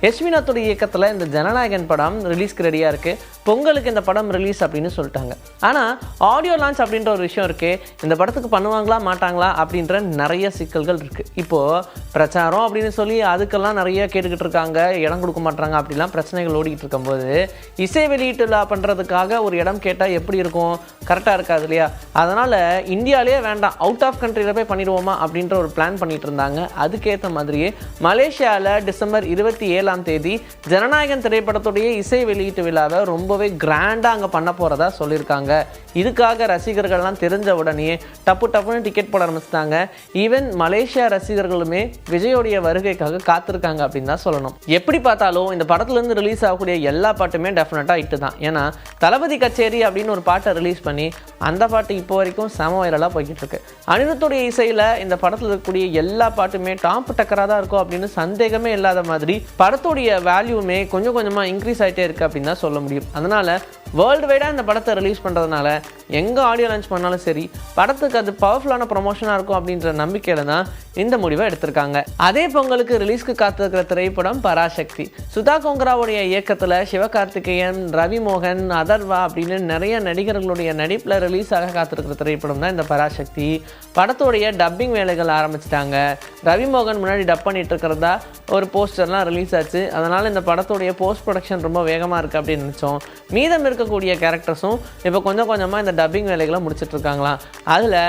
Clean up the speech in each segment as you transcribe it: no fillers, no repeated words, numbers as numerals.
யஷ்வினாத்தோட இயக்கத்தில் இந்த ஜனநாயகன் படம் ரிலீஸ்க்கு ரெடியாக இருக்குது. பொங்கலுக்கு இந்த படம் ரிலீஸ் அப்படின்னு சொல்லிட்டாங்க. ஆனால் ஆடியோ லான்ச் அப்படின்ற ஒரு விஷயம் இருக்குது. இந்த படத்துக்கு பண்ணுவாங்களா மாட்டாங்களா அப்படின்ற நிறைய சிக்கல்கள் இருக்குது. இப்போது பிரச்சாரம் அப்படின்னு சொல்லி அதுக்கெல்லாம் நிறைய கேட்டுக்கிட்டு இருக்காங்க, இடம் கொடுக்க மாட்டாங்க, அப்படிலாம் பிரச்சனைகள் ஓடிக்கிட்டு இருக்கும்போது இசை வெளியீட்டு விழா பண்ணுறதுக்காக ஒரு இடம் கேட்டால் எப்படி இருக்கும்? கரெக்டாக இருக்காது இல்லையா? அதனால் இந்தியாவிலேயே வேண்டாம், அவுட் ஆஃப் கண்ட்ரியில் போய் பண்ணிடுவோமா அப்படின்ற ஒரு பிளான் பண்ணிட்டு இருந்தாங்க. அதுக்கேற்ற மாதிரியே மலேசியாவில் டிசம்பர் 27ஆம் தேதி ஜனநாயகன் திரைப்படத்துடைய இசை வெளியீட்டு விழாவை ரொம்பவே கிராண்டாக அங்கே பண்ண போகிறதா சொல்லியிருக்காங்க. இதுக்காக ரசிகர்கள்லாம் தெரிஞ்ச உடனே டப்புன்னு டிக்கெட் போட ஆரம்பிச்சிட்டாங்க. ஈவன் மலேசியா ரசிகர்களுமே விஜயோடைய வருகைக்காக காத்திருக்காங்க அப்படின்னு தான் சொல்லணும். எப்படி பார்த்தாலும் இந்த படத்துலேருந்து ரிலீஸ் ஆகக்கூடிய எல்லா பாட்டுமே டெஃபினட்டாக இட்டு தான். ஏன்னா தளபதி கச்சேரி அப்படின்னு ஒரு பாட்டை ரிலீஸ் பண்ணி அந்த பாட்டு இப்போ வரைக்கும் செம வைரலாக போய்கிட்டு இருக்கு. அனிருத்துடைய இசையில் இந்த படத்தில் இருக்கக்கூடிய எல்லா பாட்டுமே டாப் டக்கராக தான் இருக்கும் அப்படின்னு சந்தேகமே இல்லாத மாதிரி படத்துடைய வேல்யூமே கொஞ்சம் கொஞ்சமாக இன்க்ரீஸ் ஆகிட்டே இருக்குது அப்படின்னு தான் சொல்ல முடியும். அதனால் வேர்ல்டு வைடாக இந்த படத்தை ரிலீஸ் பண்ணுறதுனால எங்கே ஆடியோ லான்ச் பண்ணாலும் சரி படத்துக்கு அது பவர்ஃபுல்லான ப்ரொமோஷனாக இருக்கும் அப்படின்ற நம்பிக்கையில் தான் இந்த முடிவை எடுத்திருக்காங்க. அதே பொங்கலுக்கு ரிலீஸ்க்கு காத்திருக்கிற திரைப்படம் பராசக்தி. சுதா கோங்கராவுடைய இயக்கத்தில் சிவகார்த்திகேயன், ரவி மோகன், அதர்வா அப்படின்னு நிறைய நடிகர்களுடைய நடிப்பில் ரிலீஸ் ஆக காத்திருக்கிற திரைப்படம் தான் இந்த பராசக்தி. படத்துடைய டப்பிங் வேலைகள் ஆரம்பிச்சிட்டாங்க. ரவி மோகன் முன்னாடி டப் பண்ணிட்டு இருக்கிறதா ஒரு போஸ்டர்லாம் ரிலீஸ் ஆச்சு. அதனால் இந்த படத்துடைய போஸ்ட் ப்ரொடக்ஷன் ரொம்ப வேகமாக இருக்குது அப்படின்னு நினச்சோம். மீதம் இருக்கக்கூடிய கேரக்டர்ஸும் இப்போ கொஞ்சம் கொஞ்சமாக இந்த டப்பிங் வேலைகளை முடிச்சுட்டு இருக்காங்களாம். அதில்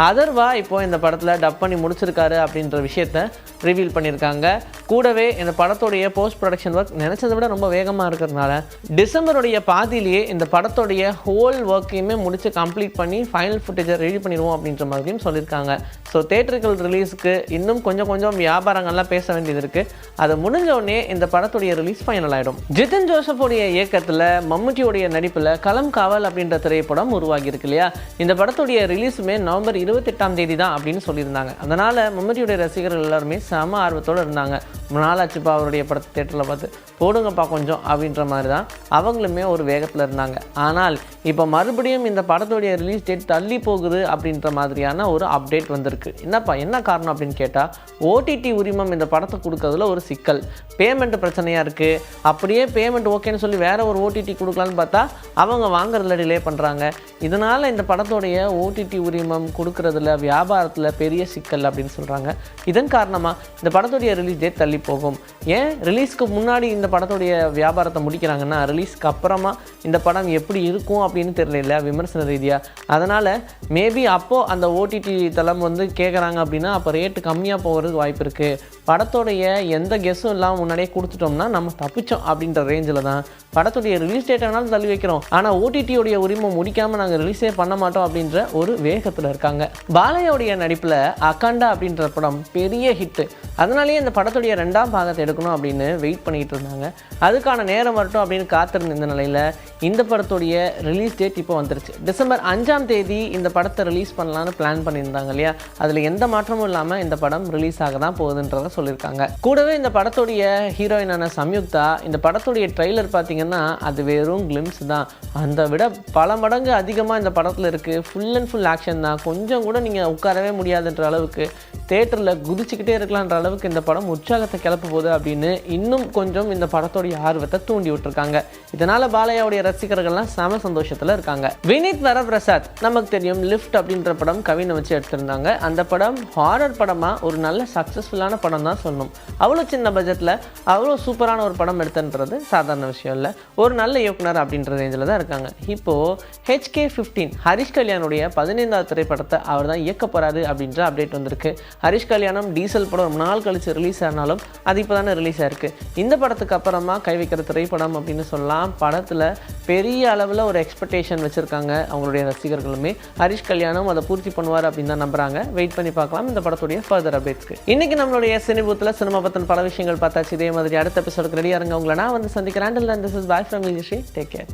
அதர்வா இப்போ இந்த படத்தில் டப் பண்ணி முடிச்சிருக்காரு அப்படின்ற விஷயத்த ரிவீல் பண்ணியிருக்காங்க. கூடவே இந்த படத்துடைய போஸ்ட் ப்ரொடக்ஷன் ஒர்க் நினச்சதை விட ரொம்ப வேகமாக இருக்கிறதுனால டிசம்பருடைய பாதியிலேயே இந்த படத்துடைய ஹோல் ஒர்க்கையுமே முடித்து கம்ப்ளீட் பண்ணி ஃபைனல் ஃபுட்டேஜை ரெடி பண்ணிடுவோம் அப்படின்ற மாதிரியும் சொல்லியிருக்காங்க. ஸோ தேட்டர்கள் ரிலீஸுக்கு இன்னும் கொஞ்சம் வியாபாரங்கள்லாம் பேச வேண்டியது இருக்குது. அது முடிஞ்சோடனே இந்த படத்துடைய ரிலீஸ் ஃபைனல் ஆகிடும். ஜிதன் ஜோசஃபோடைய இயக்கத்தில் மம்முட்டியோடைய நடிப்பில் களம் காவல் அப்படின்ற திரைப்படம் உருவாகி இருக்கு இல்லையா? இந்த படத்துடைய ரிலீஸுமே நவம்பர் 28ஆம் தேதி தான் அப்படின்னு சொல்லியிருந்தாங்க. அதனால் மம்முட்டியோடைய ரசிகர்கள் எல்லாருமே செம ஆர்வத்தோடு இருந்தாங்க. நாளாச்சுப்பா அவருடைய படத்தை தேட்டரில் பார்த்து போடுங்கப்பா கொஞ்சம் அப்படின்ற மாதிரி தான் அவங்களுமே ஒரு வேகத்தில் இருந்தாங்க. ஆனால் இப்போ மறுபடியும் இந்த படத்துடைய ரிலீஸ் டேட் தள்ளி போகுது அப்படின்ற மாதிரியான ஒரு அப்டேட் வந்திருக்கு. என்னப்பா என்ன காரணம் அப்படின்னு கேட்டால் ஓடிடி உரிமம் இந்த படத்தை கொடுக்கறதுல ஒரு சிக்கல், பேமெண்ட் பிரச்சனையாக இருக்குது. அப்படியே பேமெண்ட் ஓகேன்னு சொல்லி வேறு ஒரு ஓடிடி கொடுக்கலான்னு பார்த்தா அவங்க வாங்குறதுல டிலே பண்ணுறாங்க. இதனால் இந்த படத்துடைய ஓடிடி உரிமம் கொடுக்கறதுல வியாபாரத்தில் பெரிய சிக்கல் அப்படின்னு சொல்கிறாங்க. இதன் காரணமாக இந்த படத்துடைய ரிலீஸ் டேட் தள்ளி போகும். ஏன் ரிலீஸ்க்கு முன்னாடி இந்த படத்துடைய வியாபாரத்தை முடிக்கிறாங்கன்னா ரிலீஸ்க்கு அப்புறமா இந்த படம் எப்படி இருக்கும் அப்படின்னு தெரியல விமர்சன ரீதியாக. அதனால் மேபி அப்போது அந்த ஓடிடி தளம் வந்து கேட்குறாங்க அப்படின்னா அப்போ ரேட்டு கம்மியாக போகிறதுக்கு வாய்ப்பு இருக்குது. படத்துடைய எந்த கெஸ்ஸும் இல்லாமல் முன்னாடியே கொடுத்துட்டோம்னா நம்ம தப்பிச்சோம் அப்படின்ற ரேஞ்சில் தான் படத்துடைய ரிலீஸ் டேட் வேணாலும் தள்ளி வைக்கிறோம். ஆனால் ஓடிடியோடைய உரிமம் முடிக்காமல் நாங்கள் ரிலீஸே பண்ண மாட்டோம் அப்படின்ற ஒரு வேகத்தில் இருக்காங்க. பாலையோடைய நடிப்பில் அகாண்டா அப்படின்ற படம் பெரிய ஹிட்டு. அதனாலேயே இந்த படத்துடைய 2ஆம் பாகத்தை எடுக்கணும் அப்படின்னு வெயிட் பண்ணிகிட்டு இருந்தாங்க. அதுக்கான நேரம் வரட்டும் அப்படின்னு காத்திருந்த இந்த நிலையில் இந்த படத்துடைய ரிலீஸ் டேட் இப்போ வந்துருச்சு. டிசம்பர் 5ஆம் தேதி இந்த படத்தை ரிலீஸ் பண்ணலான்னு பிளான் பண்ணியிருந்தாங்க இல்லையா? அதில் எந்த மாற்றமும் இல்லாமல் இந்த படம் ரிலீஸ் ஆக தான் போகுதுன்றதை சொல்லியிருக்காங்க. கூடவே இந்த படத்துடைய ஹீரோயினான சம்யுக்தா இந்த படத்துடைய ட்ரெய்லர் பார்த்தீங்கன்னா அது வெறும் கிளிம்ஸ் தான். அதை விட பல மடங்கு அதிகமாக இந்த படத்தில் இருக்குது. ஃபுல் அண்ட் ஃபுல் ஆக்ஷன் தான். கொஞ்சம் கூட நீங்கள் உட்காரவே முடியாதுன்ற அளவுக்கு தேட்டரில் குதிச்சுக்கிட்டே இருக்கலான்ற அளவுக்கு இந்த படம் உற்சாகத்தை கிளப்ப போகுது அப்படின்னு இன்னும் கொஞ்சம் இந்த படத்தோடைய ஆர்வத்தை தூண்டி விட்டுருக்காங்க. இதனால் பாலையாவுடைய ரசிகர்கள்லாம் செம சந்தோஷத்தில் இருக்காங்க. வினித் வரபிரசாத் நமக்கு தெரியும் லிஃப்ட் அப்படின்ற படம் கவினை வச்சு எடுத்திருந்தாங்க. அந்த படம் ஹாரர் படமாக ஒரு நல்ல சக்ஸஸ்ஃபுல்லான படம் தான் சொல்லணும். அவ்வளோ சின்ன பட்ஜெட்டில் அவ்வளோ சூப்பரான ஒரு படம் எடுத்துன்றது சாதாரண விஷயம் இல்லை. ஒரு நல்ல இயக்குனர் அப்படின்ற ரேஞ்சில் தான் இருக்காங்க. இப்போது HK15 ஹரிஷ் கல்யாணுடைய 15வது திரைப்படத்தை அவர் தான் இயக்க போகிறாரு அப்படின்ற அப்டேட் வந்திருக்கு. ஹரிஷ் கல்யாணம் டீசல் படம் ரொம்ப நாள் கழிச்சு ரிலீஸ் ஆனாலும் அது இப்போ தானே ரிலீஸ் ஆயிருக்கு. இந்த படத்துக்கு அப்புறமா கை வைக்கிற திரைப்படம் அப்படின்னு சொல்லலாம். படத்தில் பெரிய அளவில் ஒரு எக்ஸ்பெக்டேஷன் வச்சுருக்காங்க அவங்களுடைய ரசிகர்களுமே. ஹரிஷ் கல்யாணம் அதை பூர்த்தி பண்ணுவார் அப்படின்னு தான் நம்புறாங்க. வெயிட் பண்ணி பார்க்கலாம் இந்த படத்துடைய ஃபர்தர் அப்டேட்ஸ்க்கு. இன்னைக்கு நம்மளுடைய சினிபூத்தில் சினிமா பற்றின பல விஷயங்கள் பார்த்தாச்சு. இதே மாதிரி அடுத்த எபிசோடுக்கு ரெடியாக இருங்க. உங்களை நான் வந்து சந்திக்கிறேன். This is bye from Vijay. Take care.